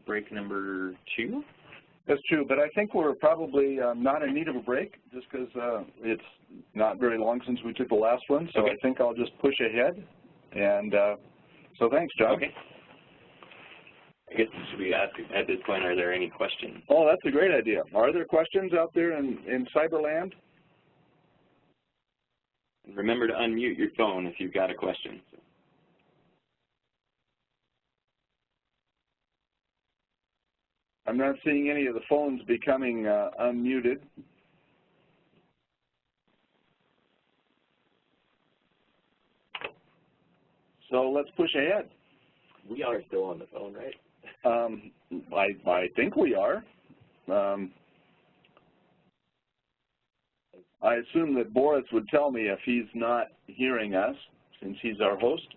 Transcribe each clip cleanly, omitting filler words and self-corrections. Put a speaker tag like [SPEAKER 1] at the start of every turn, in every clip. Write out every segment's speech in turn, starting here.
[SPEAKER 1] break number 2.
[SPEAKER 2] That's true, but I think we're probably not in need of a break just because it's not very long since we took the last one, so I think I'll just push ahead. And so thanks, John.
[SPEAKER 1] Okay. I guess should we ask at this point, are there any questions?
[SPEAKER 2] Oh, that's a great idea. Are there questions out there in Cyberland?
[SPEAKER 1] Remember to unmute your phone if you've got a question.
[SPEAKER 2] I'm not seeing any of the phones becoming unmuted. So let's push ahead.
[SPEAKER 1] We are still on the phone, right?
[SPEAKER 2] I think we are. I assume that Boris would tell me if he's not hearing us, since he's our host.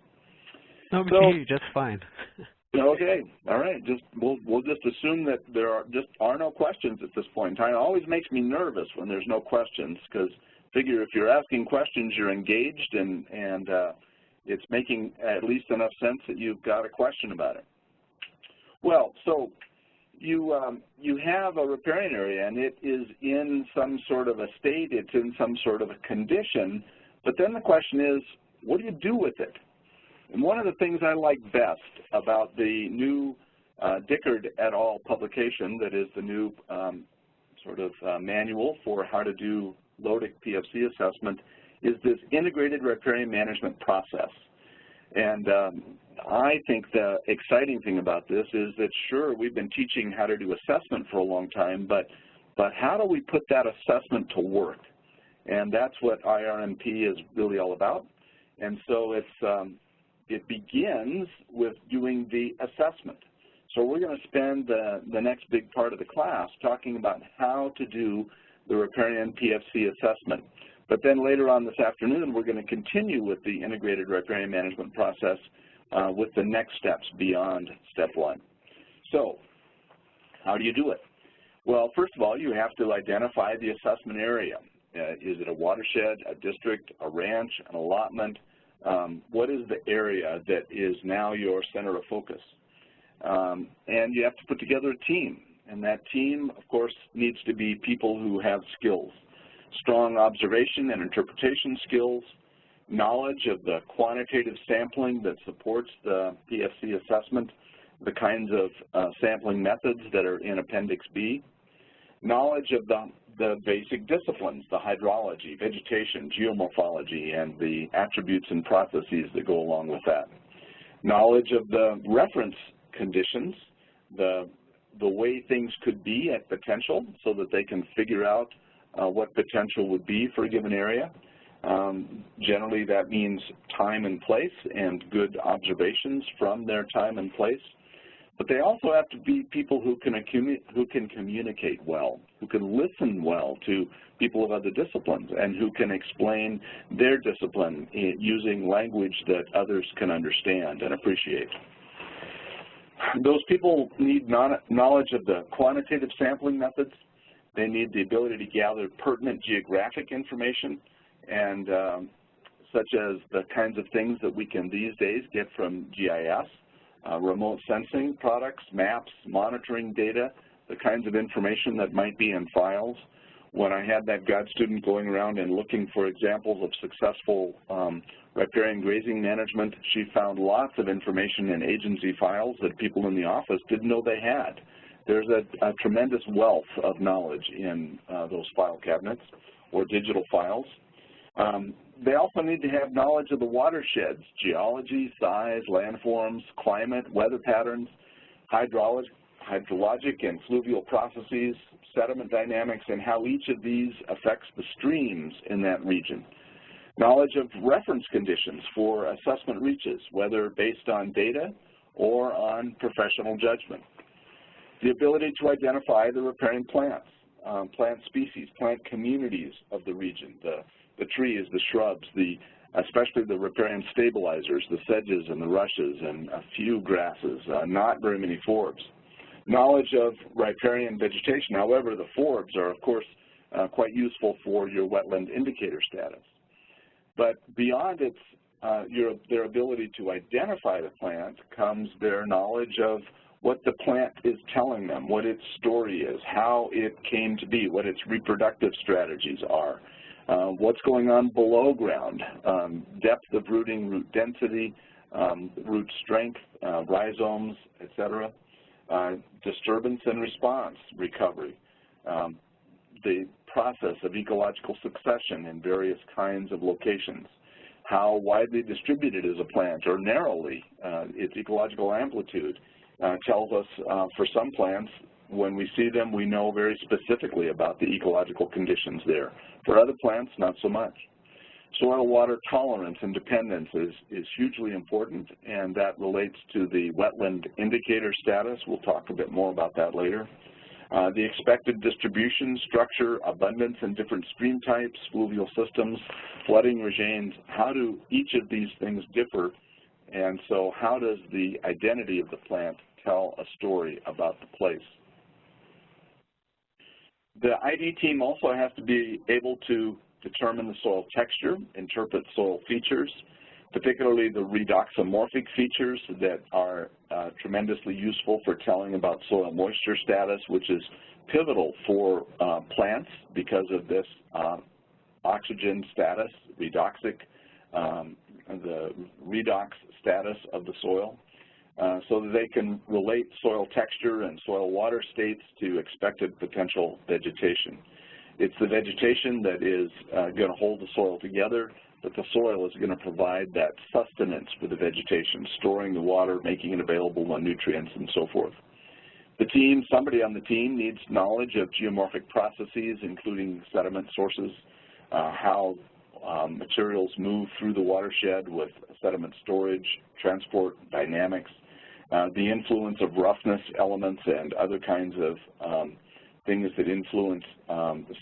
[SPEAKER 3] No, we can hear you just fine.
[SPEAKER 2] Okay, all right. We'll just assume that there are no questions at this point in time. It always makes me nervous when there's no questions, because figure if you're asking questions, you're engaged, and it's making at least enough sense that you've got a question about it. Well, so you have a riparian area, and it is in some sort of a state. It's in some sort of a condition. But then the question is, what do you do with it? And one of the things I like best about the new Dickard et al. Publication, that is the new sort of manual for how to do LODIC PFC assessment, is this integrated riparian management process. And I think the exciting thing about this is that, sure, we've been teaching how to do assessment for a long time, but how do we put that assessment to work? And that's what IRMP is really all about. And so it begins with doing the assessment. So we're going to spend the next big part of the class talking about how to do the riparian PFC assessment. But then later on this afternoon, we're going to continue with the integrated riparian management process with the next steps beyond step 1. So how do you do it? Well, first of all, you have to identify the assessment area. Is it a watershed, a district, a ranch, an allotment? What is the area that is now your center of focus? And you have to put together a team. And that team, of course, needs to be people who have skills. Strong observation and interpretation skills, knowledge of the quantitative sampling that supports the PFC assessment, the kinds of sampling methods that are in Appendix B, knowledge of the basic disciplines, the hydrology, vegetation, geomorphology, and the attributes and processes that go along with that, knowledge of the reference conditions, the way things could be at potential so that they can figure out what potential would be for a given area. Generally, that means time and place and good observations from their time and place. But they also have to be people who can communicate well, who can listen well to people of other disciplines, and who can explain their discipline using language that others can understand and appreciate. Those people need knowledge of the quantitative sampling methods. They need the ability to gather pertinent geographic information, and such as the kinds of things that we can these days get from GIS, remote sensing products, maps, monitoring data, the kinds of information that might be in files. When I had that grad student going around and looking for examples of successful riparian grazing management, she found lots of information in agency files that people in the office didn't know they had. There's a tremendous wealth of knowledge in those file cabinets or digital files. They also need to have knowledge of the watersheds, geology, size, landforms, climate, weather patterns, hydrologic and fluvial processes, sediment dynamics, and how each of these affects the streams in that region. Knowledge of reference conditions for assessment reaches, whether based on data or on professional judgment. The ability to identify the riparian plants, plant species, plant communities of the region, the trees, the shrubs, especially the riparian stabilizers, the sedges and the rushes, and a few grasses, not very many forbs. Knowledge of riparian vegetation. However, the forbs are, of course, quite useful for your wetland indicator status. But beyond their ability to identify the plant comes their knowledge of what the plant is telling them, what its story is, how it came to be, what its reproductive strategies are, what's going on below ground, depth of rooting, root density, root strength, rhizomes, etc., disturbance and response recovery, the process of ecological succession in various kinds of locations, how widely distributed is a plant or narrowly, its ecological amplitude tells us for some plants, when we see them, we know very specifically about the ecological conditions there. For other plants, not so much. Soil water tolerance and dependence is hugely important, and that relates to the wetland indicator status. We'll talk a bit more about that later. The expected distribution, structure, abundance in different stream types, fluvial systems, flooding regimes, how do each of these things differ, and so how does the identity of the plant tell a story about the place? The ID team also has to be able to determine the soil texture, interpret soil features, particularly the redoxomorphic features that are tremendously useful for telling about soil moisture status, which is pivotal for plants because of this oxygen status, redoxic, the redox status of the soil, so that they can relate soil texture and soil water states to expected potential vegetation. It's the vegetation that is going to hold the soil together, but the soil is going to provide that sustenance for the vegetation, storing the water, making it available on nutrients, and so forth. The team, somebody on the team needs knowledge of geomorphic processes, including sediment sources, how materials move through the watershed with sediment storage, transport, dynamics, the influence of roughness elements and other kinds of things that influence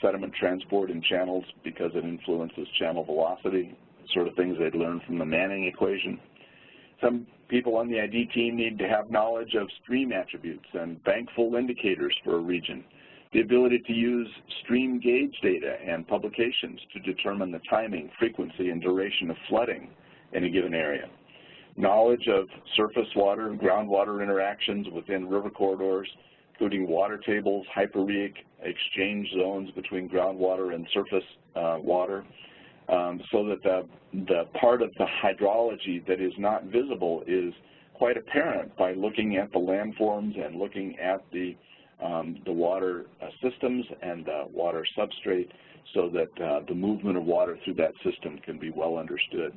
[SPEAKER 2] sediment transport in channels because it influences channel velocity, sort of things they'd learned from the Manning equation. Some people on the ID team need to have knowledge of stream attributes and bankful indicators for a region, the ability to use stream gauge data and publications to determine the timing, frequency, and duration of flooding in a given area, knowledge of surface water and groundwater interactions within river corridors, including water tables, hyporheic exchange zones between groundwater and surface water, so that the part of the hydrology that is not visible is quite apparent by looking at the landforms and looking at the water systems and the water substrate, so that the movement of water through that system can be well understood.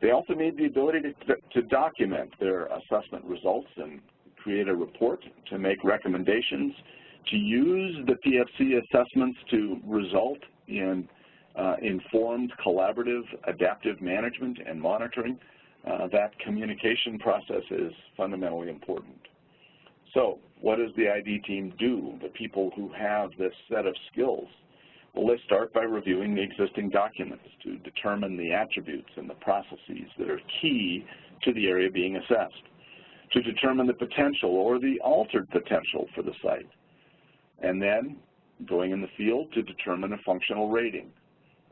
[SPEAKER 2] They also need the ability to document their assessment results and create a report, to make recommendations, to use the PFC assessments to result in informed, collaborative, adaptive management and monitoring. That communication process is fundamentally important. So what does the ID team do, the people who have this set of skills? Well, they start by reviewing the existing documents to determine the attributes and the processes that are key to the area being assessed, to determine the potential or the altered potential for the site, and then going in the field to determine a functional rating.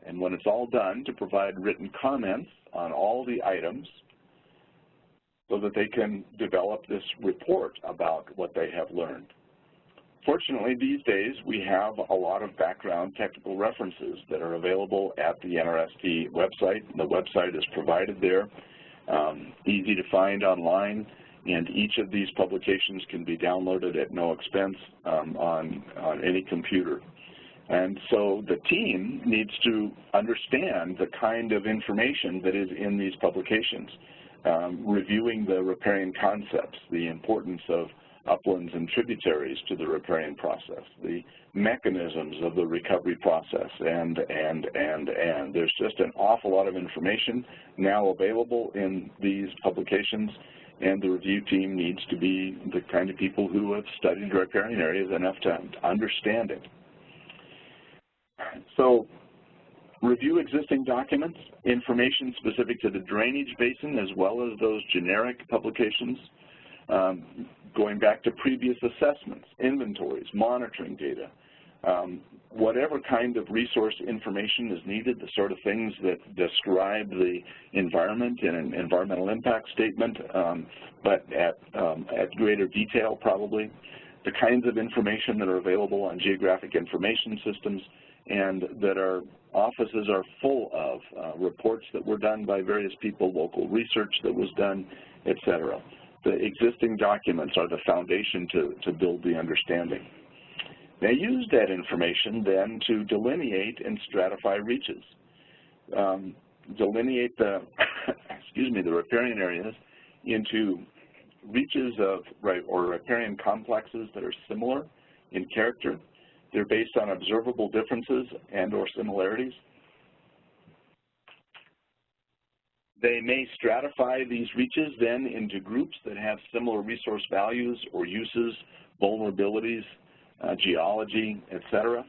[SPEAKER 2] And when it's all done, to provide written comments on all the items so that they can develop this report about what they have learned. Fortunately, these days, we have a lot of background technical references that are available at the NRST website. The website is provided there, easy to find online, and each of these publications can be downloaded at no expense on any computer. And so the team needs to understand the kind of information that is in these publications, reviewing the riparian concepts, the importance of uplands and tributaries to the riparian process, the mechanisms of the recovery process, and. There's just an awful lot of information now available in these publications, and the review team needs to be the kind of people who have studied riparian areas enough to understand it. So review existing documents, information specific to the drainage basin, as well as those generic publications, going back to previous assessments, inventories, monitoring data, Whatever kind of resource information is needed, the sort of things that describe the environment in an environmental impact statement, but at greater detail probably, the kinds of information that are available on geographic information systems and that our offices are full of, reports that were done by various people, local research that was done, etc. The existing documents are the foundation to build the understanding. They use that information then to delineate and stratify reaches. Delineate the, the riparian areas into reaches of, or riparian complexes that are similar in character. They're based on observable differences and or similarities. They may stratify these reaches then into groups that have similar resource values or uses, vulnerabilities, geology, etc.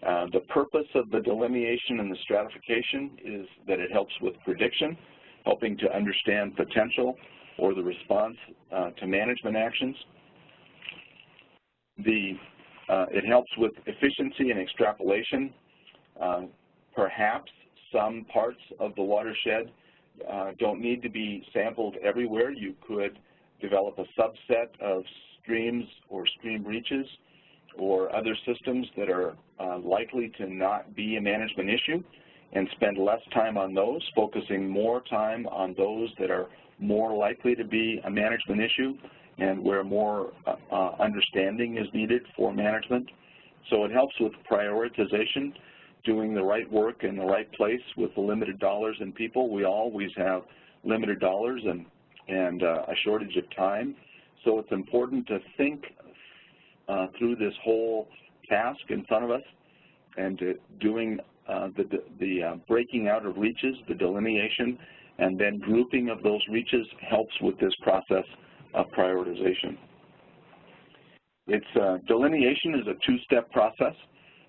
[SPEAKER 2] The purpose of the delineation and the stratification is that it helps with prediction, helping to understand potential or the response to management actions. It helps with efficiency and extrapolation. Perhaps some parts of the watershed don't need to be sampled everywhere. You could develop a subset of streams or stream reaches or other systems that are likely to not be a management issue and spend less time on those, focusing more time on those that are more likely to be a management issue and where more understanding is needed for management. So it helps with prioritization, doing the right work in the right place with the limited dollars and people. We always have limited dollars and a shortage of time. So it's important to think through this whole task in front of us and doing the breaking out of reaches, the delineation, and then grouping of those reaches helps with this process of prioritization. Delineation is a two-step process.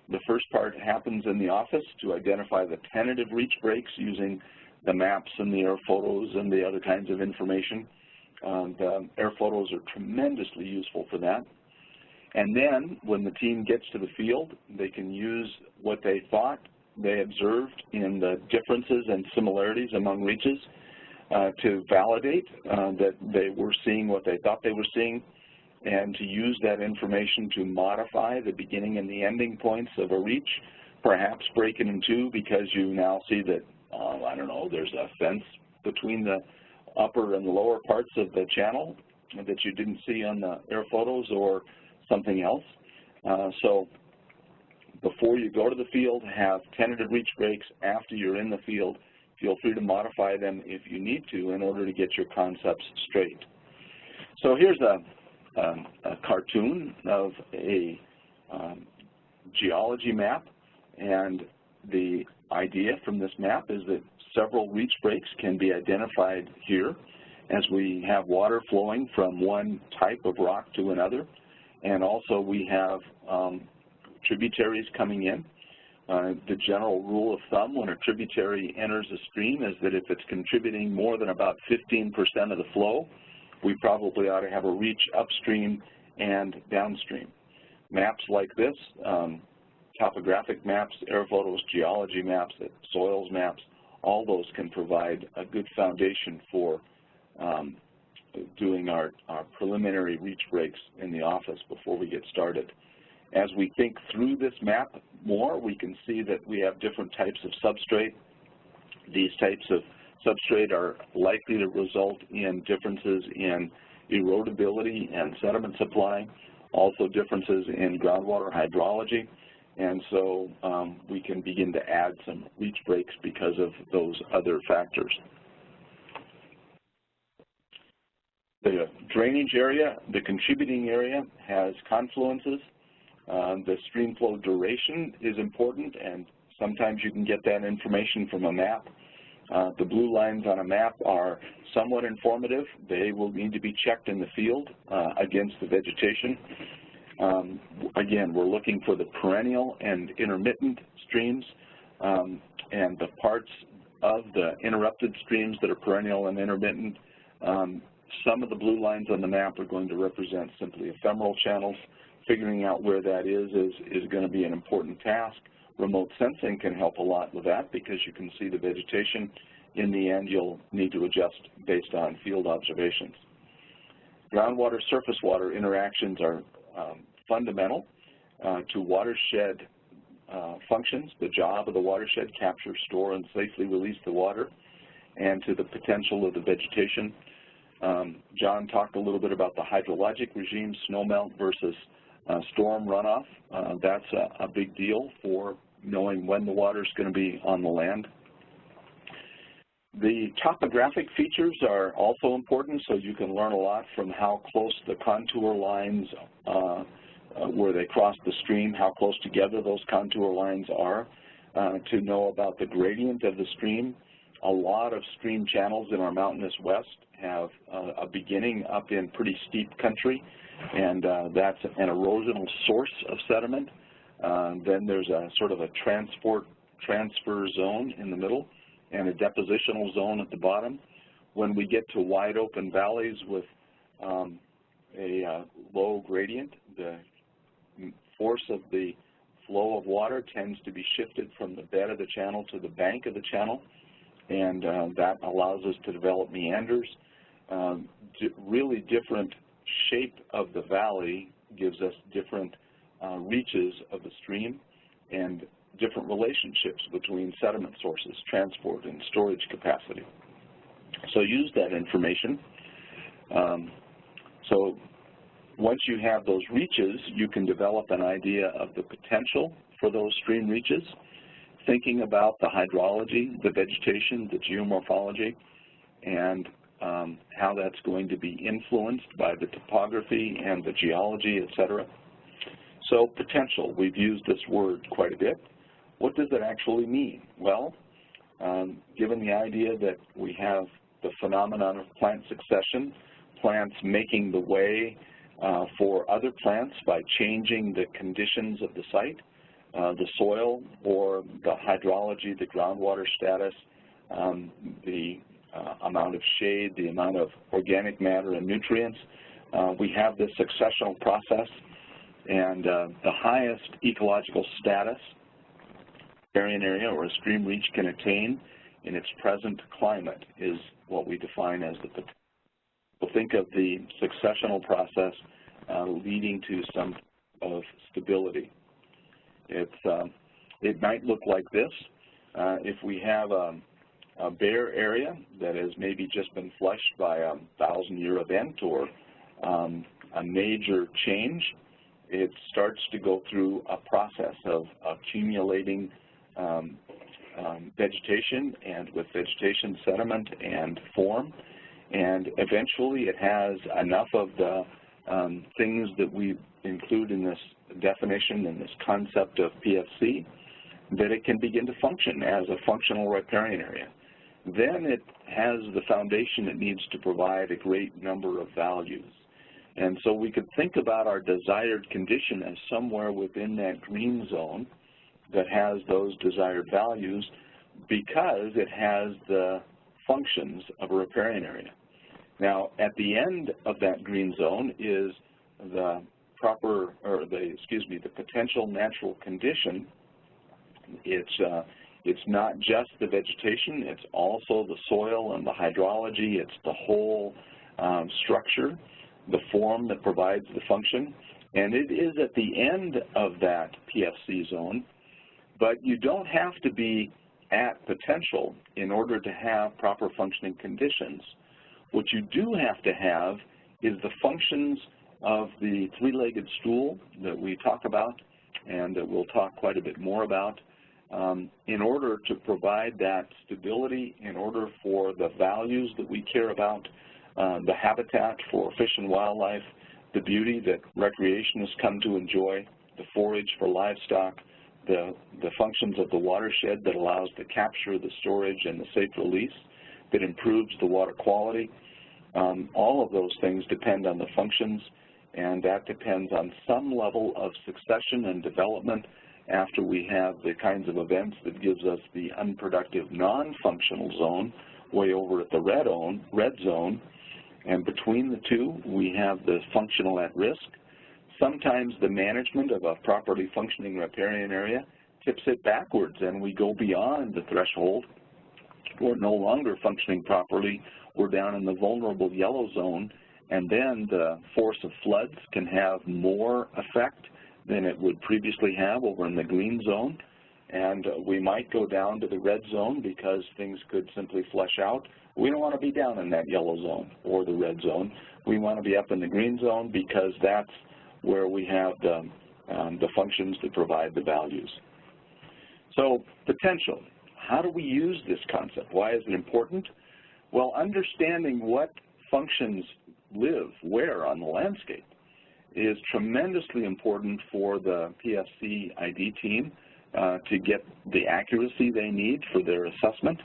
[SPEAKER 2] The first part happens in the office to identify the tentative reach breaks using the maps and the air photos and the other kinds of information. The air photos are tremendously useful for that. And then when the team gets to the field, they can use what they thought they observed in the differences and similarities among reaches to validate that they were seeing what they thought they were seeing, and to use that information to modify the beginning and the ending points of a reach, perhaps break it in two because you now see that, I don't know, there's a fence between the upper and the lower parts of the channel that you didn't see on the air photos or something else. So before you go to the field, have tentative reach breaks. After you're in the field, feel free to modify them if you need to in order to get your concepts straight. So here's a cartoon of a geology map, and the idea from this map is that several reach breaks can be identified here as we have water flowing from one type of rock to another, and also we have tributaries coming in. The general rule of thumb when a tributary enters a stream is that if it's contributing more than about 15% of the flow, we probably ought to have a reach upstream and downstream. Maps like this, topographic maps, air photos, geology maps, soils maps, all those can provide a good foundation for doing our preliminary reach breaks in the office before we get started. As we think through this map more, we can see that we have different types of substrate. These types of substrate are likely to result in differences in erodibility and sediment supply, also differences in groundwater hydrology, and so we can begin to add some reach breaks because of those other factors. The drainage area, the contributing area, has confluences. The stream flow duration is important, and sometimes you can get that information from a map. The blue lines on a map are somewhat informative. They will need to be checked in the field against the vegetation. Again, we're looking for the perennial and intermittent streams, and the parts of the interrupted streams that are perennial and intermittent Some of the blue lines on the map are going to represent simply ephemeral channels. Figuring out where that is going to be an important task. Remote sensing can help a lot with that because you can see the vegetation. In the end, you'll need to adjust based on field observations. Groundwater, surface water interactions are fundamental to watershed functions, the job of the watershed, capture, store, and safely release the water, and to the potential of the vegetation. John talked a little bit about the hydrologic regime, snowmelt versus storm runoff. That's a big deal for knowing when the water is going to be on the land. The topographic features are also important, so you can learn a lot from how close the contour lines, where they cross the stream, how close together those contour lines are, to know about the gradient of the stream. A lot of stream channels in our mountainous west have a beginning up in pretty steep country, and that's an erosional source of sediment. Then there's a sort of a transfer zone in the middle and a depositional zone at the bottom. When we get to wide open valleys with a low gradient, the force of the flow of water tends to be shifted from the bed of the channel to the bank of the channel, and that allows us to develop meanders. Really different shape of the valley gives us different reaches of the stream and different relationships between sediment sources, transport, and storage capacity. So use that information. So once you have those reaches, you can develop an idea of the potential for those stream reaches, thinking about the hydrology, the vegetation, the geomorphology, and how that's going to be influenced by the topography and the geology, et cetera. So potential, we've used this word quite a bit. What does it actually mean? Well, given the idea that we have the phenomenon of plant succession, plants making the way for other plants by changing the conditions of the site, the soil or the hydrology, the groundwater status, the amount of shade, the amount of organic matter and nutrients. We have this successional process, and the highest ecological status riparian area or a stream reach can attain in its present climate is what we define as the potential. We'll think of the successional process leading to some of stability. It might look like this. If we have a bare area that has maybe just been flushed by a 1,000-year event or a major change, it starts to go through a process of accumulating vegetation, and with vegetation, sediment and form, and eventually it has enough of the things that we include in this definition and this concept of PFC that it can begin to function as a functional riparian area. Then it has the foundation it needs to provide a great number of values. And so we could think about our desired condition as somewhere within that green zone that has those desired values because it has the functions of a riparian area. Now, at the end of that green zone is the the potential natural condition. It's not just the vegetation, it's also the soil and the hydrology, it's the whole structure, the form that provides the function, and it is at the end of that PFC zone, but you don't have to be at potential in order to have proper functioning conditions. What you do have to have is the functions of the three-legged stool that we talk about and that we'll talk quite a bit more about in order to provide that stability, in order for the values that we care about, the habitat for fish and wildlife, the beauty that recreationists come to enjoy, the forage for livestock, the functions of the watershed that allows the capture, the storage, and the safe release that improves the water quality. All of those things depend on the functions, and that depends on some level of succession and development after we have the kinds of events that gives us the unproductive non-functional zone way over at the red zone, And between the two, we have the functional at risk. Sometimes the management of a properly functioning riparian area tips it backwards, and we go beyond the threshold. We're no longer functioning properly. We're down in the vulnerable yellow zone, and then the force of floods can have more effect than it would previously have over in the green zone. And we might go down to the red zone because things could simply flush out. We don't want to be down in that yellow zone or the red zone. We want to be up in the green zone because that's where we have the functions that provide the values. So potential, how do we use this concept? Why is it important? Well, understanding what functions live where on the landscape is tremendously important for the PFC ID team to get the accuracy they need for their assessment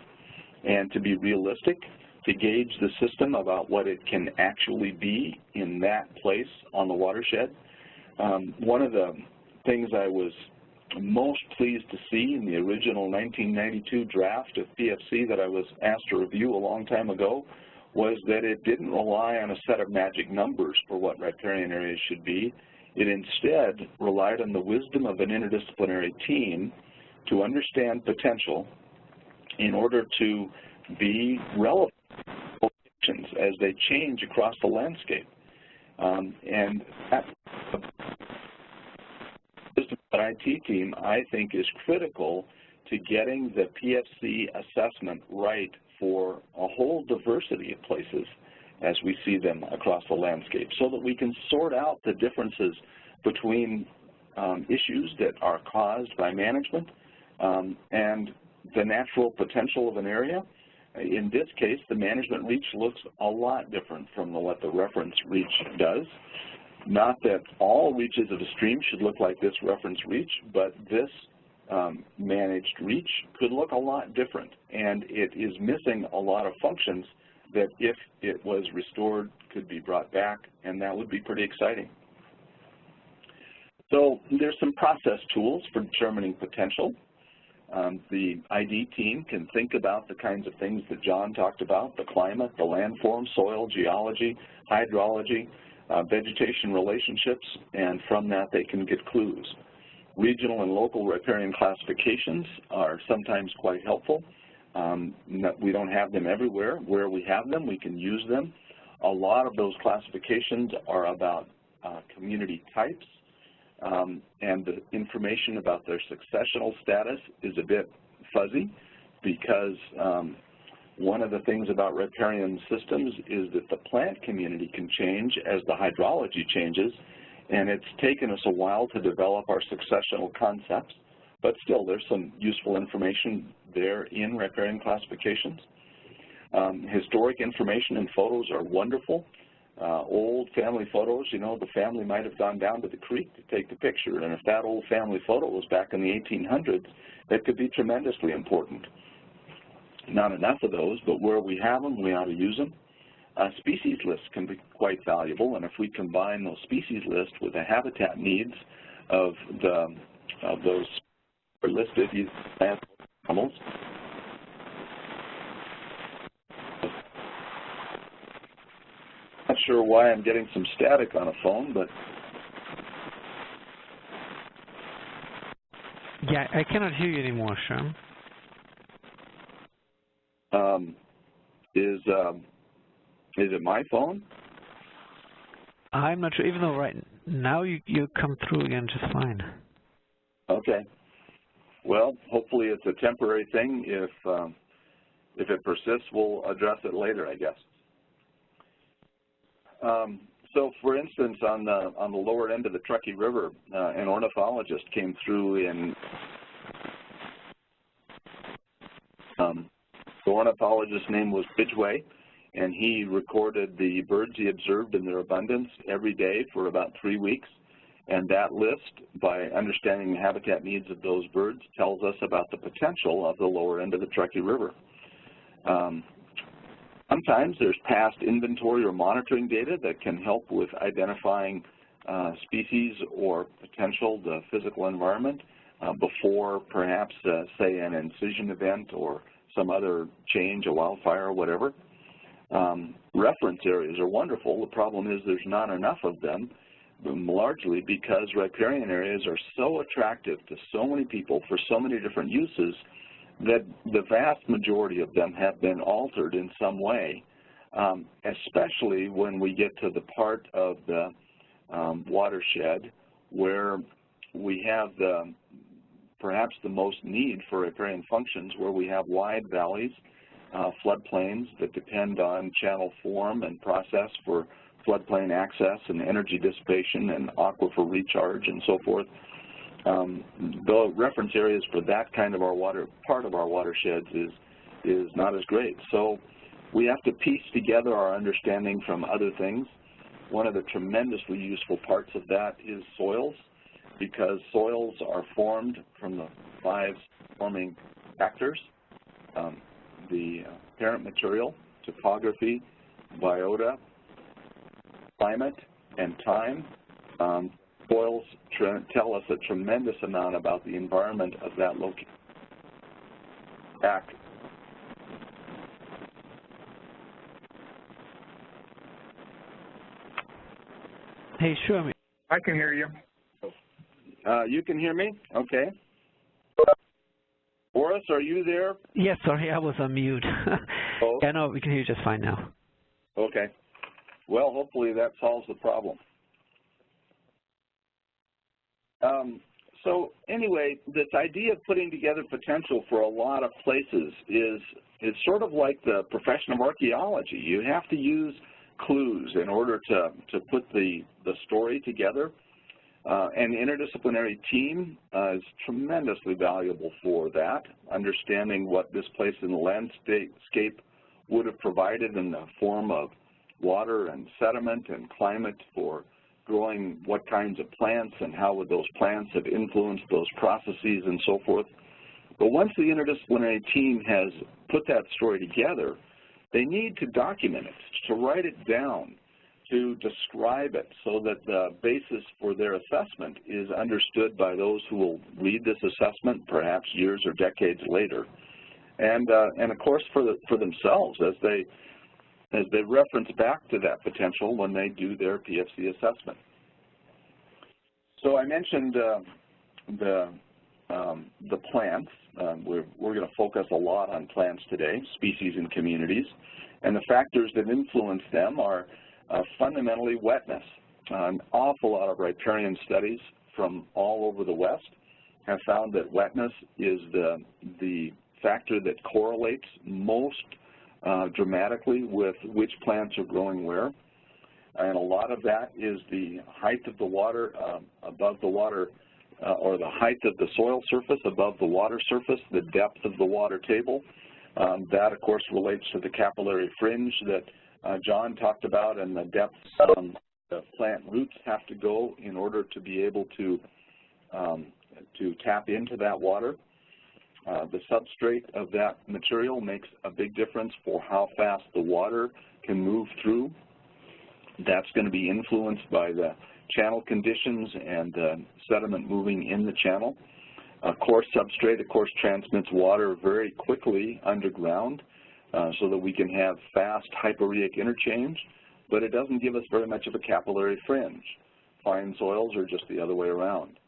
[SPEAKER 2] and to be realistic, to gauge the system about what it can actually be in that place on the watershed. One of the things I was most pleased to see in the original 1992 draft of PFC that I was asked to review a long time ago was that it didn't rely on a set of magic numbers for what riparian areas should be. It instead relied on the wisdom of an interdisciplinary team to understand potential in order to be relevant as they change across the landscape. And that IT team, I think, is critical to getting the PFC assessment right for a whole diversity of places as we see them across the landscape, so that we can sort out the differences between issues that are caused by management and the natural potential of an area. In this case, the management reach looks a lot different from what the reference reach does. Not that all reaches of a stream should look like this reference reach, but this managed reach could look a lot different, and it is missing a lot of functions that, if it was restored, could be brought back, and that would be pretty exciting. So there's some process tools for determining potential. The ID team can think about the kinds of things that John talked about, the climate, the landform, soil, geology, hydrology, vegetation relationships, and from that they can get clues. Regional and local riparian classifications are sometimes quite helpful. We don't have them everywhere. Where we have them, we can use them. A lot of those classifications are about community types, and the information about their successional status is a bit fuzzy because one of the things about riparian systems is that the plant community can change as the hydrology changes, and it's taken us a while to develop our successional concepts, but still there's some useful information there in riparian classifications. Historic information and photos are wonderful. Old family photos, you know, the family might have gone down to the creek to take the picture, and if that old family photo was back in the 1800s, that could be tremendously important. Not enough of those, but where we have them, we ought to use them. Species lists can be quite valuable, and if we combine those species lists with the habitat needs of those listed animals, not sure why I'm getting some static on a phone, but
[SPEAKER 3] yeah, I cannot hear you anymore, Sean.
[SPEAKER 2] Is it my phone?
[SPEAKER 3] I'm not sure, even though right now you come through again just fine.
[SPEAKER 2] Okay. Well, hopefully it's a temporary thing. If it persists, we'll address it later, I guess. So, for instance, on the lower end of the Truckee River, an ornithologist came through in. The ornithologist's name was Ridgway, and he recorded the birds he observed in their abundance every day for about 3 weeks. And that list, by understanding the habitat needs of those birds, tells us about the potential of the lower end of the Truckee River. Sometimes there's past inventory or monitoring data that can help with identifying species or potential, the physical environment, before perhaps, say, an incision event or some other change, a wildfire or whatever. Reference areas are wonderful. The problem is there's not enough of them, largely because riparian areas are so attractive to so many people for so many different uses that the vast majority of them have been altered in some way, especially when we get to the part of the watershed where we have perhaps the most need for riparian functions, where we have wide valleys, floodplains that depend on channel form and process for floodplain access and energy dissipation and aquifer recharge and so forth. The reference areas for that kind of part of our watersheds is not as great. So we have to piece together our understanding from other things. One of the tremendously useful parts of that is soils, because soils are formed from the 5 forming factors: the parent material, topography, biota, climate, and time. Soils tell us a tremendous amount about the environment of that location.
[SPEAKER 3] Hey, sure.
[SPEAKER 4] I can hear you.
[SPEAKER 2] You can hear me? Okay. Boris, are you there?
[SPEAKER 3] Yes, sorry, I was on mute.
[SPEAKER 2] Oh.
[SPEAKER 3] Yeah, no, we can hear you just fine now.
[SPEAKER 2] Okay. Well, hopefully that solves the problem. So anyway, this idea of putting together potential for a lot of places is sort of like the profession of archaeology. You have to use clues in order to put the story together. An interdisciplinary team is tremendously valuable for that, understanding what this place in the landscape would have provided in the form of water and sediment and climate for growing what kinds of plants, and how would those plants have influenced those processes and so forth. But once the interdisciplinary team has put that story together, they need to document it, to write it down, to describe it so that the basis for their assessment is understood by those who will read this assessment perhaps years or decades later. And of course for themselves as they reference back to that potential when they do their PFC assessment. So I mentioned the plants. We're going to focus a lot on plants today, species and communities, and the factors that influence them are fundamentally wetness. An awful lot of riparian studies from all over the West have found that wetness is the factor that correlates most dramatically with which plants are growing where. And a lot of that is the height of the water above the water, or the height of the soil surface above the water surface, the depth of the water table. That, of course, relates to the capillary fringe that John talked about, and the depth the plant roots have to go in order to be able to tap into that water. The substrate of that material makes a big difference for how fast the water can move through. That's going to be influenced by the channel conditions and sediment moving in the channel. Coarse substrate, of course, transmits water very quickly underground so that we can have fast hyporeic interchange, but it doesn't give us very much of a capillary fringe. Fine soils are just the other way around.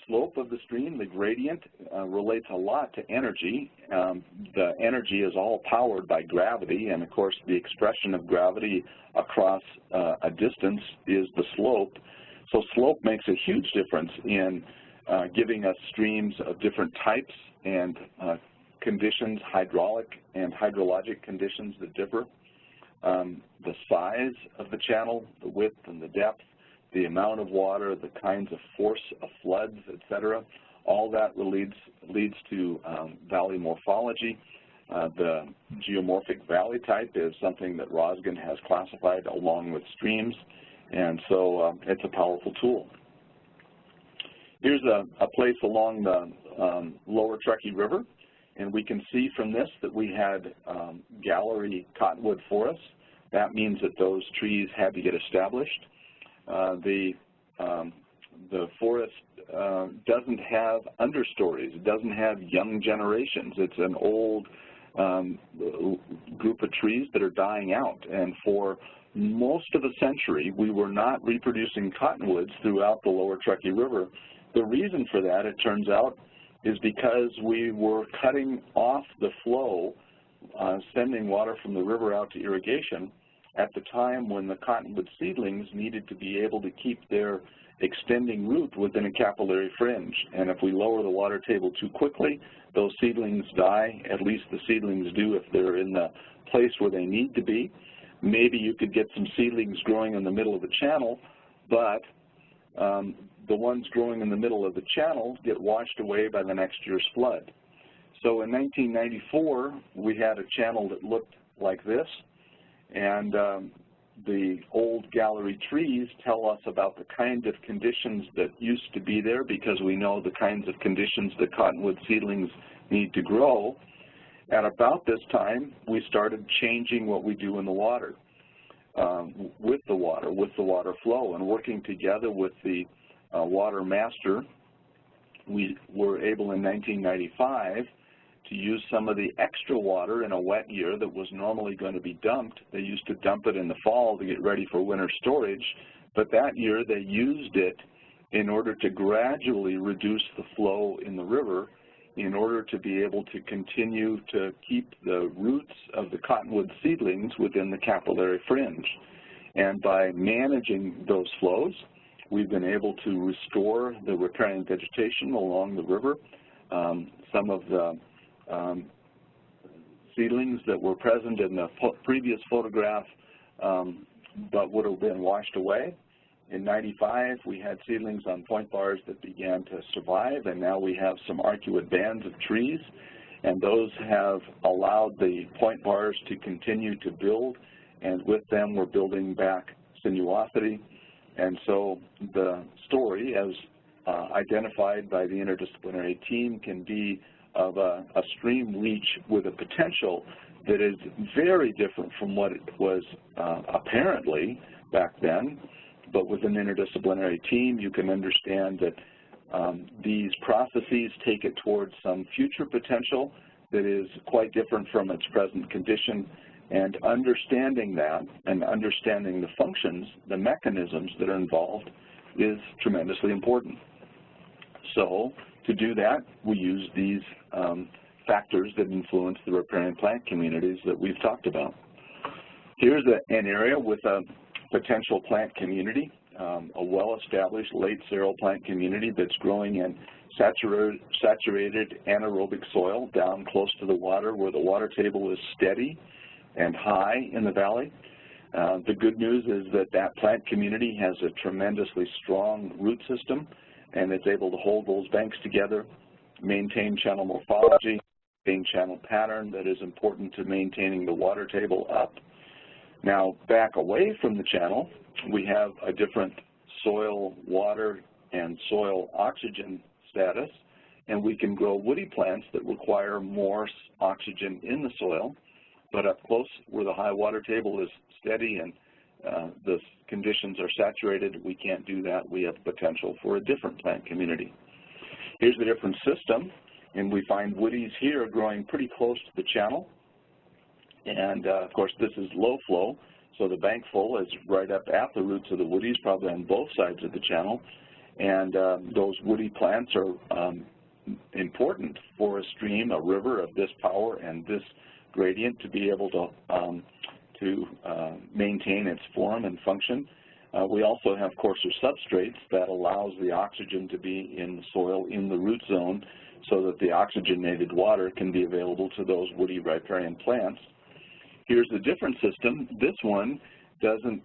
[SPEAKER 2] Slope of the stream, the gradient, relates a lot to energy. The energy is all powered by gravity, and of course the expression of gravity across a distance is the slope. So slope makes a huge difference in giving us streams of different types and conditions, hydraulic and hydrologic conditions that differ. The size of the channel, the width and the depth, the amount of water, the kinds of force of floods, etc. All that leads to valley morphology. The geomorphic valley type is something that Rosgen has classified along with streams, and so it's a powerful tool. Here's a place along the lower Truckee River, and we can see from this that we had gallery cottonwood forests. That means that those trees had to get established. The forest doesn't have understories. It doesn't have young generations. It's an old group of trees that are dying out. And for most of a century, we were not reproducing cottonwoods throughout the lower Truckee River. The reason for that, it turns out, is because we were cutting off the flow, sending water from the river out to irrigation at the time when the cottonwood seedlings needed to be able to keep their extending root within a capillary fringe. And if we lower the water table too quickly, those seedlings die. At least the seedlings do if they're in the place where they need to be. Maybe you could get some seedlings growing in the middle of the channel, but the ones growing in the middle of the channel get washed away by the next year's flood. So in 1994, we had a channel that looked like this, and the old gallery trees tell us about the kind of conditions that used to be there, because we know the kinds of conditions that cottonwood seedlings need to grow. At about this time, we started changing what we do in the water, with the water flow, and working together with the water master. We were able in 1995 to use some of the extra water in a wet year that was normally going to be dumped. They used to dump it in the fall to get ready for winter storage, but that year they used it in order to gradually reduce the flow in the river in order to be able to continue to keep the roots of the cottonwood seedlings within the capillary fringe. And by managing those flows, we've been able to restore the riparian vegetation along the river. Some of the seedlings that were present in the previous photograph but would have been washed away. In '95, we had seedlings on point bars that began to survive, and now we have some arcuate bands of trees, and those have allowed the point bars to continue to build, and with them we're building back sinuosity. And so the story, as identified by the interdisciplinary team, can be of a stream reach with a potential that is very different from what it was apparently back then. But with an interdisciplinary team, you can understand that these processes take it towards some future potential that is quite different from its present condition. And understanding that and understanding the functions, the mechanisms that are involved, is tremendously important. So to do that, we use these factors that influence the riparian plant communities that we've talked about. Here's an area with a potential plant community, a well-established late cereal plant community that's growing in saturated anaerobic soil down close to the water, where the water table is steady and high in the valley. The good news is that that plant community has a tremendously strong root system, and it's able to hold those banks together, maintain channel morphology, maintain channel pattern that is important to maintaining the water table up. Now, back away from the channel, we have a different soil, water, and soil oxygen status, and we can grow woody plants that require more oxygen in the soil. But up close, where the high water table is steady and the conditions are saturated, we can't do that. We have potential for a different plant community. Here's the different system, and we find woodies here growing pretty close to the channel. And of course, this is low flow, so the bank full is right up at the roots of the woodies, probably on both sides of the channel. And those woody plants are important for a stream, a river of this power and this gradient to be able to maintain its form and function. We also have coarser substrates that allows the oxygen to be in the soil in the root zone so that the oxygenated water can be available to those woody riparian plants. Here's a different system. This one doesn't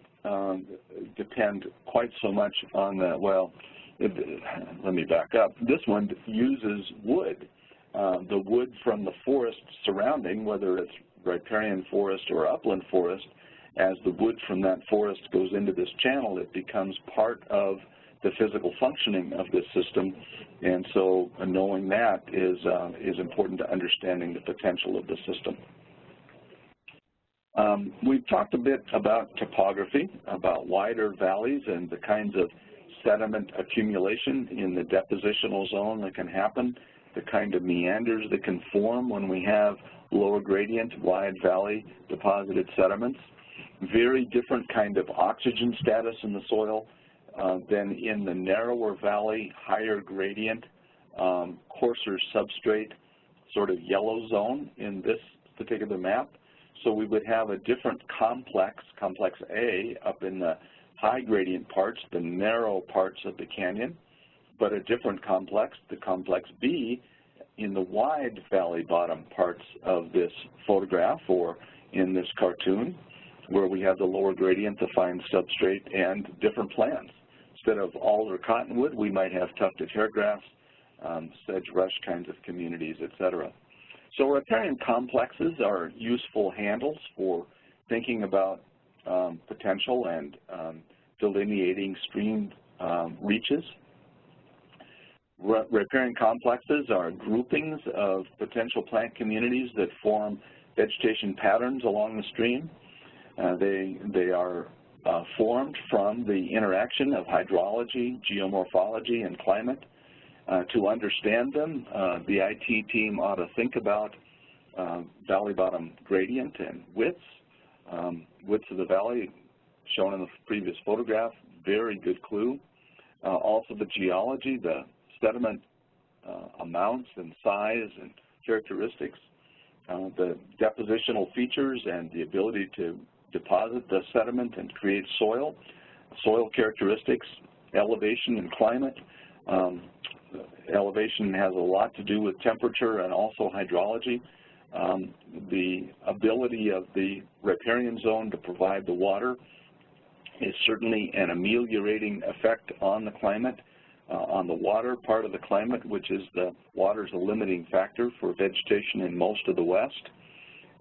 [SPEAKER 2] depend quite so much on the, well, let me back up. This one uses wood. The wood from the forest surrounding, whether it's riparian forest or upland forest, as the wood from that forest goes into this channel, it becomes part of the physical functioning of this system. And so knowing that is important to understanding the potential of the system. We've talked a bit about topography, about wider valleys and the kinds of sediment accumulation in the depositional zone that can happen the kind of meanders that can form when we have lower gradient, wide valley deposited sediments. Very different kind of oxygen status in the soil than in the narrower valley, higher gradient, coarser substrate, sort of yellow zone in this particular map. So we would have a different complex A, up in the high gradient parts, the narrow parts of the canyon, but a different complex, the complex B, in the wide valley bottom parts of this photograph or in this cartoon, where we have the lower gradient, the fine substrate, and different plants. Instead of alder cottonwood, we might have tufted hairgrass, sedge rush kinds of communities, etc. So riparian complexes are useful handles for thinking about potential and delineating stream reaches. Riparian complexes are groupings of potential plant communities that form vegetation patterns along the stream. They are formed from the interaction of hydrology, geomorphology, and climate. To understand them, the IT team ought to think about valley bottom gradient and widths. Widths of the valley shown in the previous photograph, very good clue. Also the geology, the sediment amounts and size and characteristics, the depositional features and the ability to deposit the sediment and create soil characteristics, elevation and climate. Elevation has a lot to do with temperature and also hydrology. The ability of the riparian zone to provide the water is certainly an ameliorating effect on the climate, on the water part of the climate, which is the water is a limiting factor for vegetation in most of the West.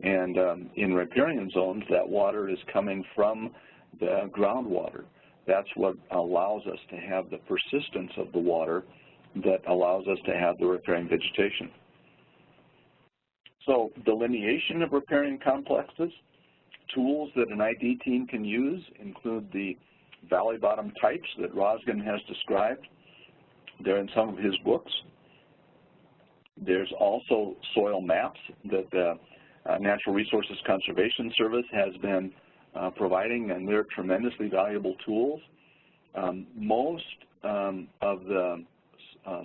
[SPEAKER 2] And in riparian zones, that water is coming from the groundwater. That's what allows us to have the persistence of the water that allows us to have the riparian vegetation. So delineation of riparian complexes, tools that an ID team can use include the valley bottom types that Rosgan has described. They're in some of his books. There's also soil maps that the Natural Resources Conservation Service has been providing, and they're tremendously valuable tools. Most of the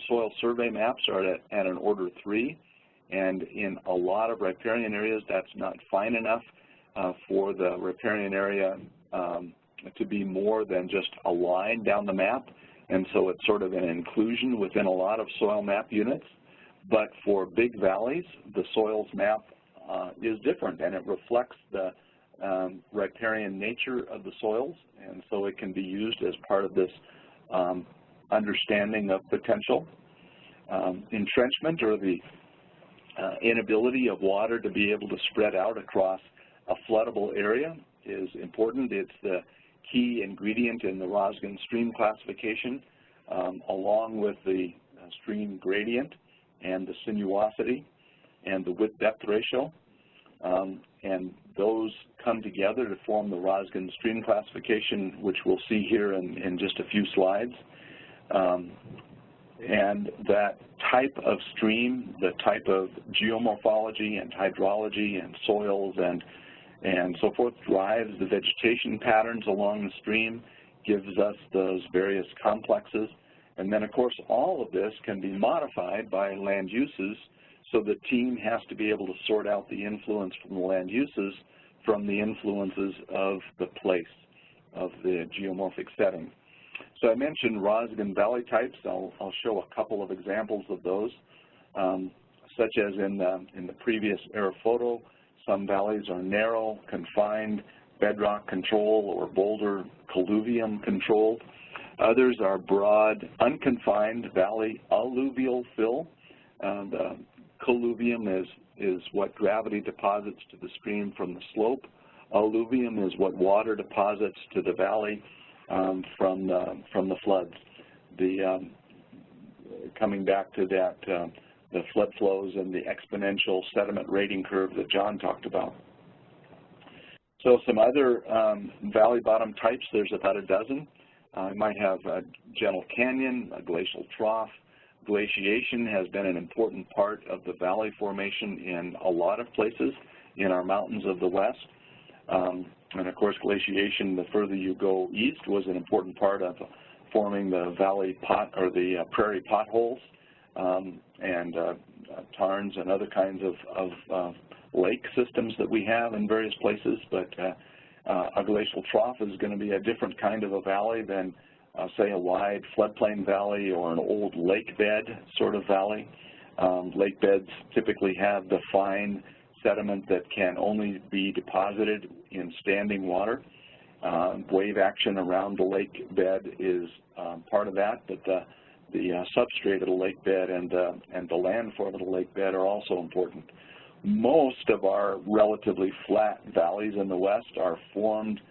[SPEAKER 2] soil survey maps are at an order 3, and in a lot of riparian areas that's not fine enough for the riparian area to be more than just a line down the map, and so it's sort of an inclusion within a lot of soil map units. But for big valleys, the soils map is different, and it reflects the riparian nature of the soils, and so it can be used as part of this understanding of potential. Entrenchment, or the inability of water to be able to spread out across a floodable area, is important. It's the key ingredient in the Rosgan stream classification, along with the stream gradient and the sinuosity and the width-depth ratio. And those come together to form the Rosgan stream classification, which we'll see here in just a few slides. And that type of stream, the type of geomorphology and hydrology and soils and so forth drives the vegetation patterns along the stream, gives us those various complexes. And then, of course, all of this can be modified by land uses, so the team has to be able to sort out the influence from the land uses from the influences of the place, of the geomorphic setting. So I mentioned Rosgan valley types. I'll show a couple of examples of those, such as in the previous air photo. Some valleys are narrow, confined, bedrock control, or boulder colluvium controlled. Others are broad, unconfined valley alluvial fill. The colluvium is what gravity deposits to the stream from the slope. Alluvium is what water deposits to the valley from the floods. Coming back to that, the flood flows and the exponential sediment rating curve that John talked about. So some other valley bottom types, there's about a dozen. You might have a gentle canyon, a glacial trough, Glaciation has been an important part of the valley formation in a lot of places in our mountains of the West. And of course, glaciation, the further you go east, was an important part of forming the valley or the prairie potholes and tarns and other kinds of lake systems that we have in various places. But a glacial trough is going to be a different kind of a valley than, say, a wide floodplain valley or an old lake bed sort of valley. Lake beds typically have the fine sediment that can only be deposited in standing water. Wave action around the lake bed is part of that, but the substrate of the lake bed and the landform of the lake bed are also important. Most of our relatively flat valleys in the West are formed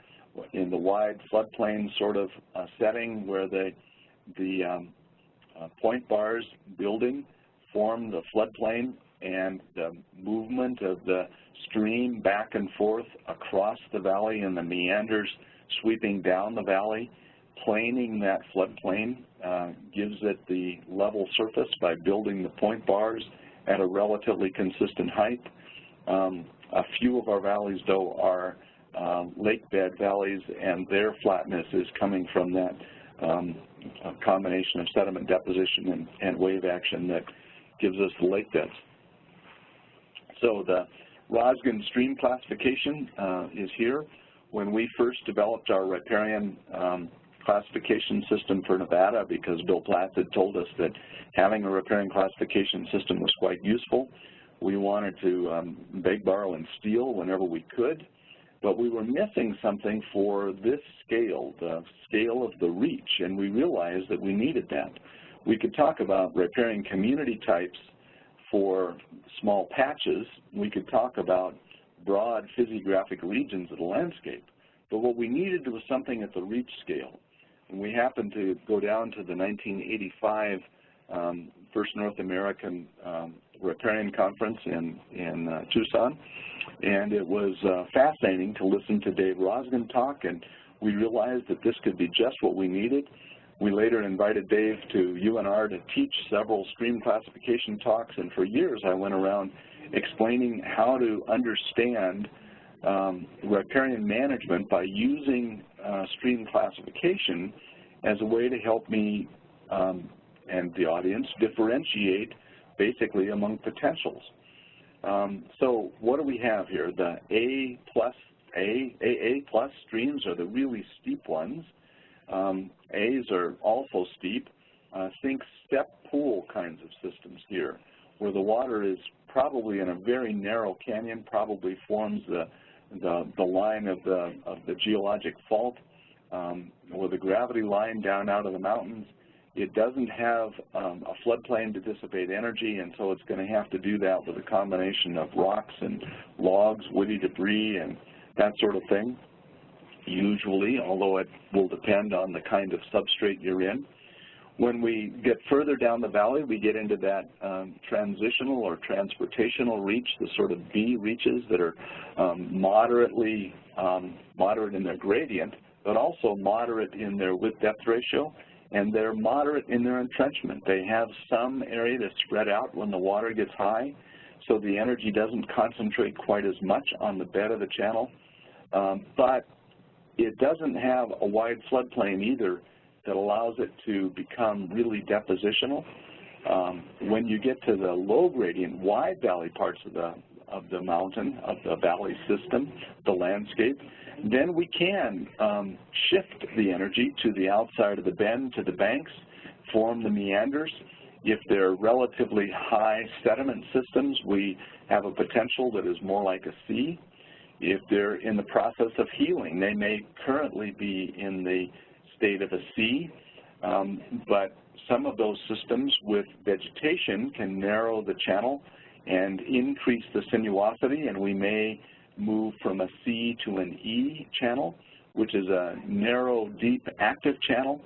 [SPEAKER 2] in the wide floodplain sort of setting where the point bars building form the floodplain, and the movement of the stream back and forth across the valley and the meanders sweeping down the valley, planing that floodplain gives it the level surface by building the point bars at a relatively consistent height. A few of our valleys, though, are lake bed valleys, and their flatness is coming from that combination of sediment deposition and wave action that gives us the lake beds. So the Rosgen stream classification is here. When we first developed our riparian classification system for Nevada, because Bill Platts had told us that having a riparian classification system was quite useful, we wanted to beg, borrow, and steal whenever we could, but we were missing something for this scale, the scale of the reach, and we realized that we needed that. We could talk about riparian community types for small patches. We could talk about broad physiographic regions of the landscape, but what we needed was something at the reach scale. And we happened to go down to the 1985 First North American Riparian Conference in Tucson, and it was fascinating to listen to Dave Rosgen talk, and we realized that this could be just what we needed. We later invited Dave to UNR to teach several stream classification talks, and for years I went around explaining how to understand riparian management by using stream classification as a way to help me and the audience differentiate basically among potentials. So what do we have here? The AA plus streams are the really steep ones. A's are also steep. Think step pool kinds of systems here, where the water is probably in a very narrow canyon, probably forms the line of the geologic fault, or the gravity line down out of the mountains. It doesn't have a floodplain to dissipate energy, and so it's going to have to do that with a combination of rocks and logs, woody debris, and that sort of thing, usually, although it will depend on the kind of substrate you're in. When we get further down the valley, we get into that transitional or transportational reach, the sort of B reaches that are moderate in their gradient, but also moderate in their width-depth ratio, and they're moderate in their entrenchment. They have some area to spread out when the water gets high, so the energy doesn't concentrate quite as much on the bed of the channel, but it doesn't have a wide floodplain either that allows it to become really depositional. When you get to the low gradient, wide valley parts of the mountain, of the valley system, the landscape, then we can shift the energy to the outside of the bend, to the banks, form the meanders. If they're relatively high sediment systems, we have a potential that is more like a C. If they're in the process of healing, they may currently be in the state of a C, but some of those systems with vegetation can narrow the channel and increase the sinuosity, and we may move from a C to an E channel, which is a narrow, deep, active channel,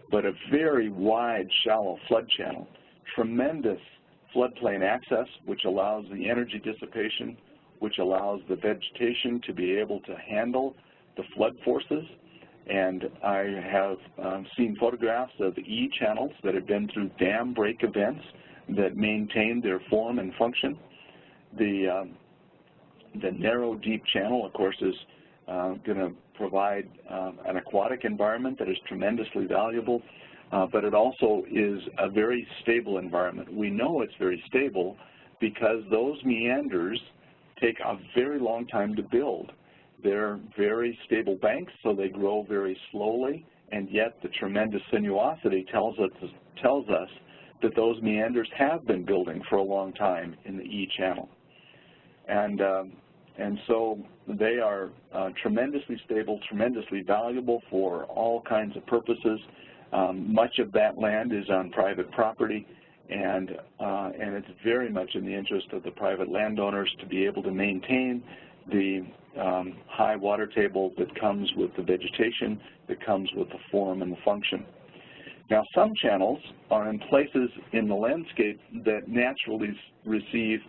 [SPEAKER 2] but a very wide, shallow flood channel. Tremendous floodplain access, which allows the energy dissipation, which allows the vegetation to be able to handle the flood forces, And I have seen photographs of E channels that have been through dam break events that maintain their form and function. The narrow, deep channel, of course, is going to provide an aquatic environment that is tremendously valuable, but it also is a very stable environment. We know it's very stable because those meanders take a very long time to build. They're very stable banks, so they grow very slowly, and yet the tremendous sinuosity tells us that those meanders have been building for a long time in the E channel. And so they are tremendously stable, tremendously valuable for all kinds of purposes. Much of that land is on private property, and it's very much in the interest of the private landowners to be able to maintain the high water table that comes with the vegetation, that comes with the form and the function. Now, some channels are in places in the landscape that naturally receive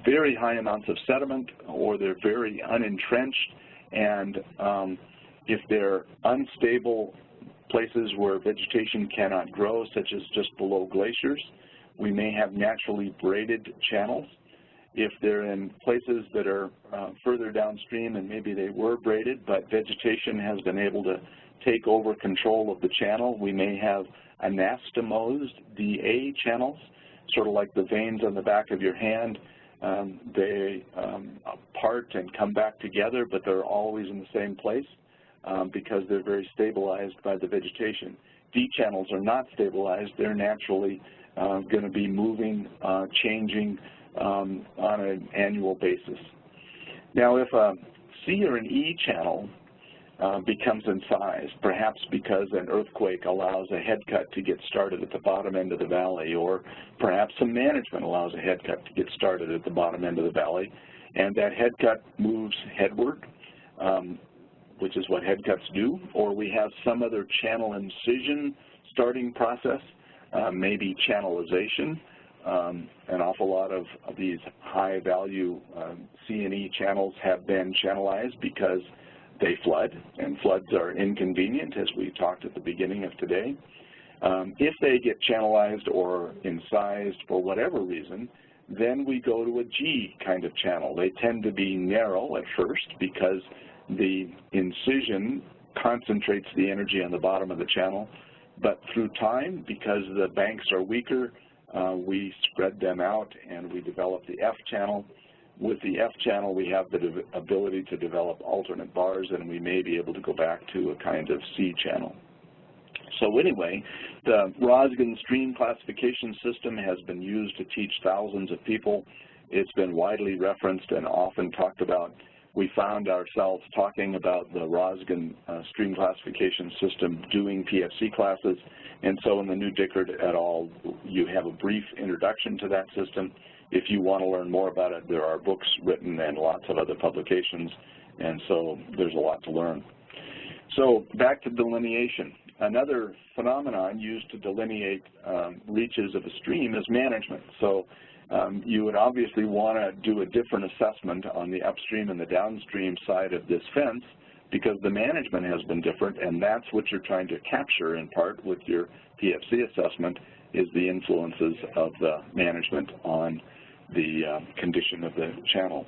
[SPEAKER 2] very high amounts of sediment, or they're very unentrenched, and if they're unstable places where vegetation cannot grow, such as just below glaciers, we may have naturally braided channels. If they're in places that are further downstream and maybe they were braided, but vegetation has been able to take over control of the channel, we may have anastomosed DA channels, sort of like the veins on the back of your hand. They part and come back together, but they're always in the same place because they're very stabilized by the vegetation. D channels are not stabilized. They're naturally going to be moving, changing on an annual basis. Now, if a C or an E channel becomes incised, perhaps because an earthquake allows a head cut to get started at the bottom end of the valley, or perhaps some management allows a head cut to get started at the bottom end of the valley, and that head cut moves headward, which is what head cuts do, or we have some other channel incision starting process, maybe channelization. An awful lot of these high-value C and E channels have been channelized because they flood, and floods are inconvenient, as we talked at the beginning of today. If they get channelized or incised for whatever reason, then we go to a G kind of channel. They tend to be narrow at first because the incision concentrates the energy on the bottom of the channel, but through time, because the banks are weaker, we spread them out and we develop the F channel. With the F channel, we have the ability to develop alternate bars, and we may be able to go back to a kind of C channel. So anyway, the Rosgen stream classification system has been used to teach thousands of people. It's been widely referenced and often talked about. We found ourselves talking about the Rosgen stream classification system doing PFC classes, and so in the new Dickert et al., you have a brief introduction to that system. If you want to learn more about it, there are books written and lots of other publications, and so there's a lot to learn. So back to delineation. Another phenomenon used to delineate reaches of a stream is management. So you would obviously want to do a different assessment on the upstream and the downstream side of this fence because the management has been different, and that's what you're trying to capture in part with your PFC assessment, is the influences of the management on the condition of the channel.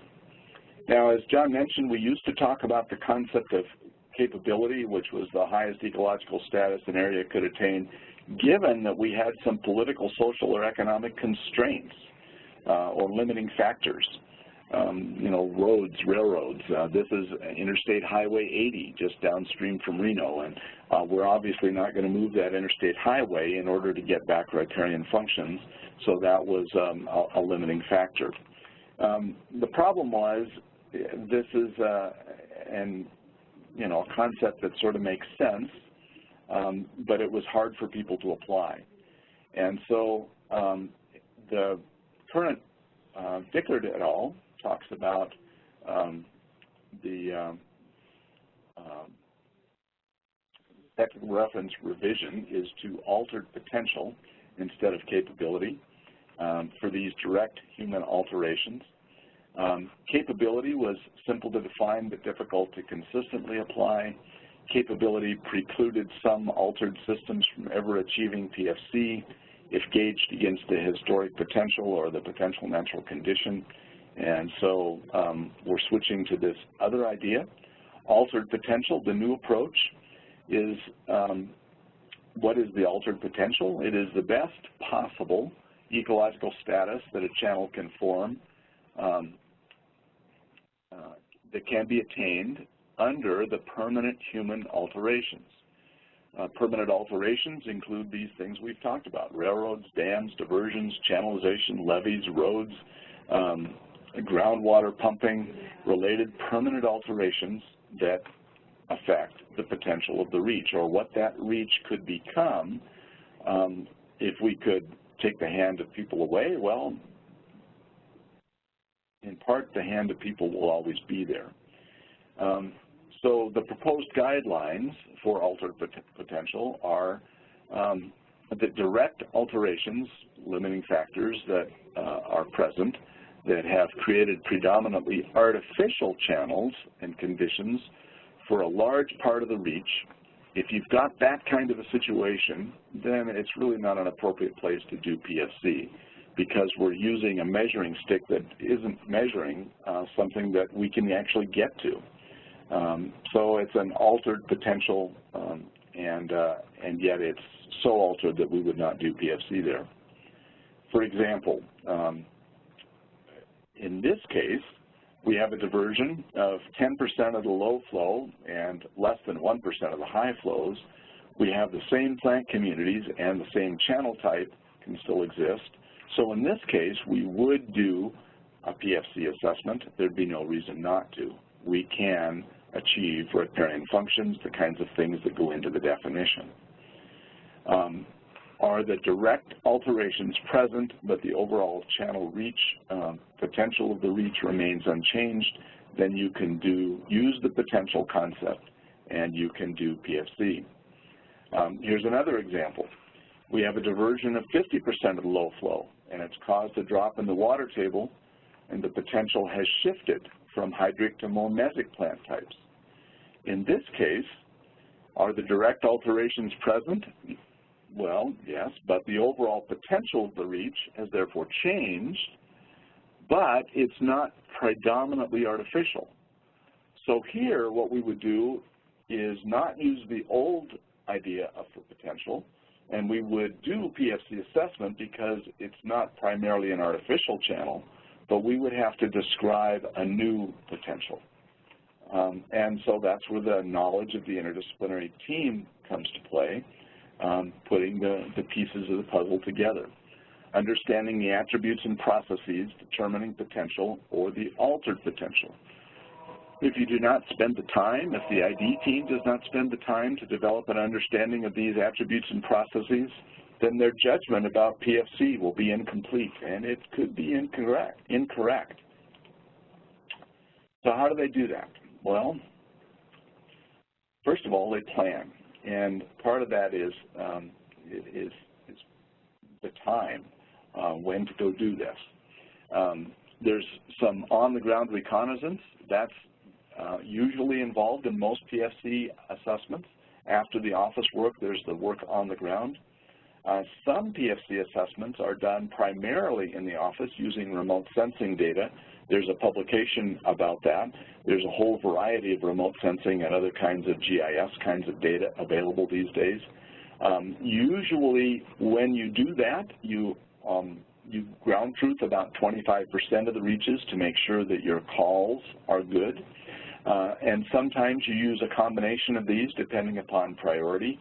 [SPEAKER 2] Now, as John mentioned, we used to talk about the concept of capability, which was the highest ecological status an area could attain, given that we had some political, social, or economic constraints or limiting factors. You know, roads, railroads. This is Interstate Highway 80 just downstream from Reno, and we're obviously not going to move that interstate highway in order to get back riparian functions, so that was a limiting factor. The problem was this is a concept that sort of makes sense, but it was hard for people to apply. And so the current Dickert et al. Talks about the technical reference revision is to altered potential instead of capability for these direct human alterations. Capability was simple to define but difficult to consistently apply. capability precluded some altered systems from ever achieving PFC if gauged against the historic potential or the potential natural condition. And so we're switching to this other idea. Altered potential, the new approach, is what is the altered potential? It is the best possible ecological status that a channel can form that can be attained under the permanent human alterations. Permanent alterations include these things we've talked about: railroads, dams, diversions, channelization, levees, roads, groundwater pumping, related permanent alterations that affect the potential of the reach, or what that reach could become. If we could take the hand of people away, well, in part, the hand of people will always be there. So the proposed guidelines for altered potential are that direct alterations, limiting factors that are present, that have created predominantly artificial channels and conditions for a large part of the reach. If you've got that kind of a situation, then it's really not an appropriate place to do PFC, because we're using a measuring stick that isn't measuring something that we can actually get to. So it's an altered potential, and yet it's so altered that we would not do PFC there. For example, in this case, we have a diversion of 10% of the low flow and less than 1% of the high flows. We have the same plant communities and the same channel type can still exist. So in this case, we would do a PFC assessment. There'd be no reason not to. We can achieve riparian functions, the kinds of things that go into the definition. Are the direct alterations present, but the overall channel reach, potential of the reach remains unchanged, then you can use the potential concept and you can do PFC. Here's another example. We have a diversion of 50% of the low flow, and it's caused a drop in the water table, and the potential has shifted from hydric to momesic plant types. In this case, are the direct alterations present? Well, yes, but the overall potential of the reach has therefore changed, but it's not predominantly artificial. So here, what we would do is not use the old idea of the potential, and we would do PFC assessment because it's not primarily an artificial channel, but we would have to describe a new potential. And so that's where the knowledge of the interdisciplinary team comes to play, putting the pieces of the puzzle together. Understanding the attributes and processes determining potential or the altered potential. If you do not spend the time, if the ID team does not spend the time to develop an understanding of these attributes and processes, then their judgment about PFC will be incomplete, and it could be incorrect. So how do they do that? Well, first of all, they plan, and part of that is the time when to go do this. There's some on-the-ground reconnaissance. That's usually involved in most PFC assessments. After the office work, there's the work on the ground. Some PFC assessments are done primarily in the office using remote sensing data. There's a publication about that. There's a whole variety of remote sensing and other kinds of GIS kinds of data available these days. Usually when you do that, you ground truth about 25% of the reaches to make sure that your calls are good. And sometimes you use a combination of these depending upon priority.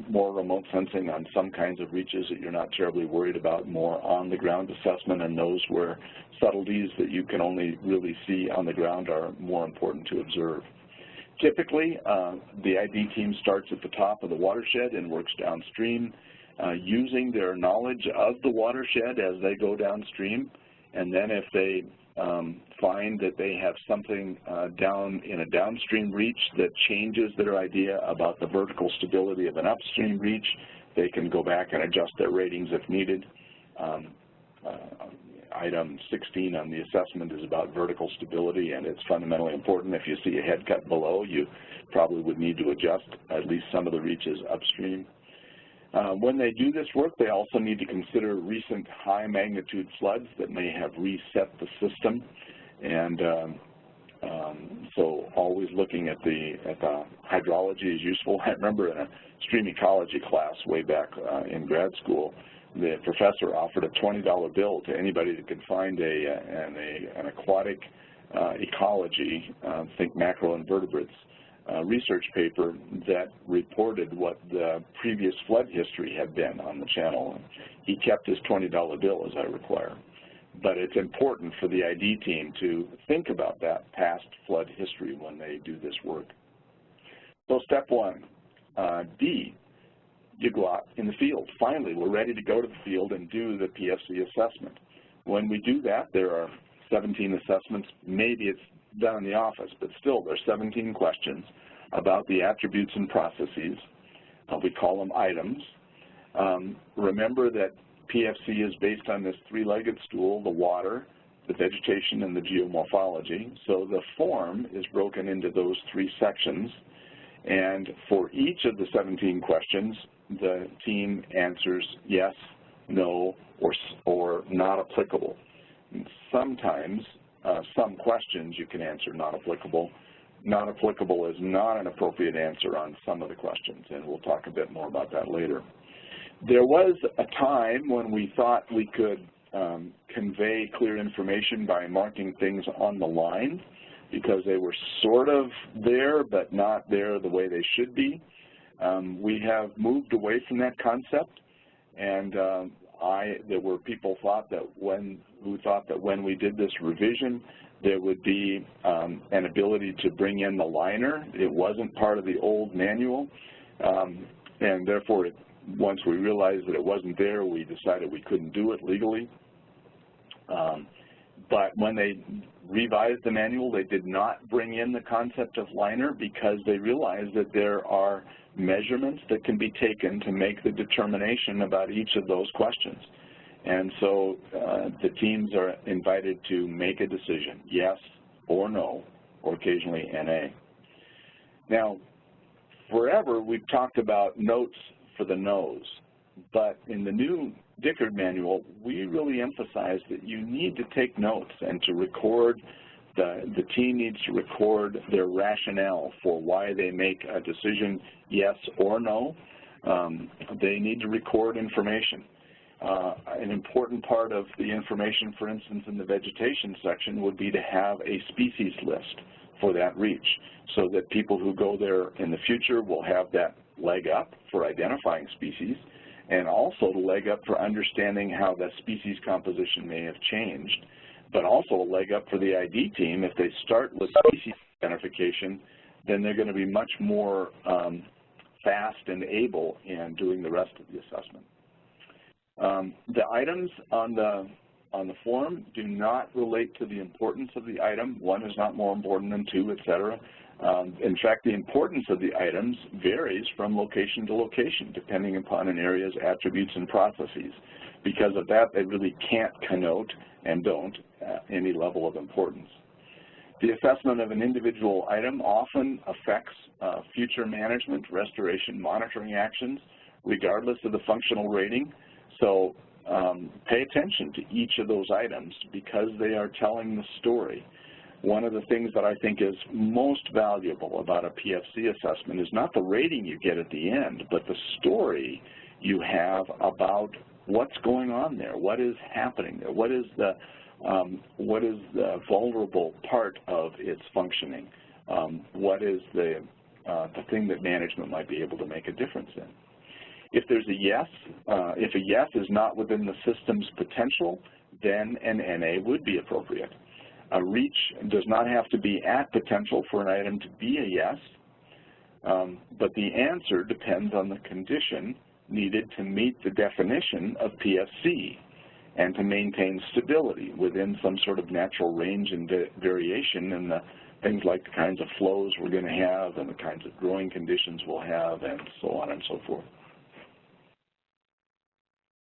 [SPEAKER 2] More remote sensing on some kinds of reaches that you're not terribly worried about, more on-the-ground assessment, and those where subtleties that you can only really see on the ground are more important to observe. Typically, the ID team starts at the top of the watershed and works downstream, using their knowledge of the watershed as they go downstream, and then if they find that they have something down in a downstream reach that changes their idea about the vertical stability of an upstream reach, they can go back and adjust their ratings if needed. item 16 on the assessment is about vertical stability, and it's fundamentally important. If you see a head cut below, you probably would need to adjust at least some of the reaches upstream. When they do this work, they also need to consider recent high magnitude floods that may have reset the system, and so always looking at the hydrology is useful. I remember in a stream ecology class way back in grad school, the professor offered a $20 bill to anybody that could find an aquatic ecology, think macroinvertebrates, research paper that reported what the previous flood history had been on the channel. And he kept his $20 bill, as I require. But it's important for the ID team to think about that past flood history when they do this work. So step one, D, you go out in the field. Finally, we're ready to go to the field and do the PFC assessment. When we do that, there are 17 assessments. Maybe it's done in the office, but still there's 17 questions about the attributes and processes. We call them items. Remember that PFC is based on this three-legged stool, the water, the vegetation, and the geomorphology. So the form is broken into those three sections. And for each of the 17 questions, the team answers yes, no, or not applicable. And sometimes, some questions you can answer not applicable. Not applicable is not an appropriate answer on some of the questions, and we'll talk a bit more about that later. There was a time when we thought we could convey clear information by marking things on the line because they were sort of there but not there the way they should be. We have moved away from that concept, and there were people who thought that when we did this revision, there would be an ability to bring in the liner. It wasn't part of the old manual, and therefore, once we realized that it wasn't there, we decided we couldn't do it legally. But when they revised the manual, they did not bring in the concept of liner because they realized that there are measurements that can be taken to make the determination about each of those questions. And so the teams are invited to make a decision, yes or no, or occasionally NA. Now, forever we've talked about notes for the no's, but in the new Dickard manual, we really emphasize that you need to take notes and to record, the team needs to record their rationale for why they make a decision yes or no. They need to record information. An important part of the information, for instance, in the vegetation section would be to have a species list for that reach so that people who go there in the future will have that leg up for identifying species and also the leg up for understanding how the species composition may have changed, but also a leg up for the ID team. If they start with species identification, then they're going to be much more fast and able in doing the rest of the assessment. The items on the form do not relate to the importance of the item. One is not more important than two, et cetera. In fact, the importance of the items varies from location to location, depending upon an area's attributes and processes. Because of that, they really can't connote and don't any level of importance. The assessment of an individual item often affects future management, restoration, monitoring actions, regardless of the functional rating. So pay attention to each of those items because they are telling the story. One of the things that I think is most valuable about a PFC assessment is not the rating you get at the end, but the story you have about what's going on there, what is happening there, what is the vulnerable part of its functioning, what is the thing that management might be able to make a difference in. If there's a yes, if a yes is not within the system's potential, then an NA would be appropriate. A reach does not have to be at potential for an item to be a yes, but the answer depends on the condition needed to meet the definition of PFC and to maintain stability within some sort of natural range and variation in the things like the kinds of flows we're going to have and the kinds of growing conditions we'll have and so on and so forth.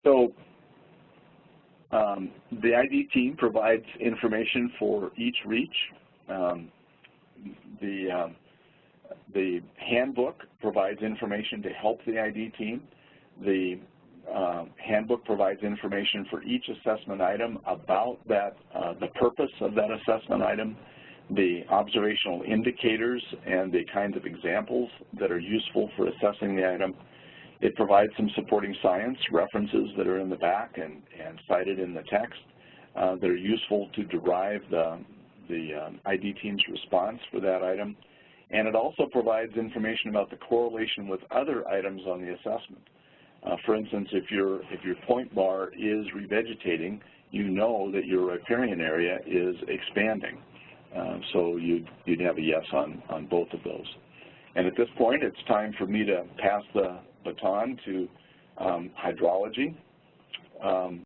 [SPEAKER 2] So The ID team provides information for each reach. The handbook provides information to help the ID team. The handbook provides information for each assessment item about that, the purpose of that assessment item, the observational indicators, and the kinds of examples that are useful for assessing the item. It provides some supporting science references that are in the back and cited in the text that are useful to derive the ID team's response for that item. And it also provides information about the correlation with other items on the assessment. For instance, if your point bar is revegetating, you know that your riparian area is expanding. So you'd have a yes on both of those. And at this point, it's time for me to pass the baton to hydrology.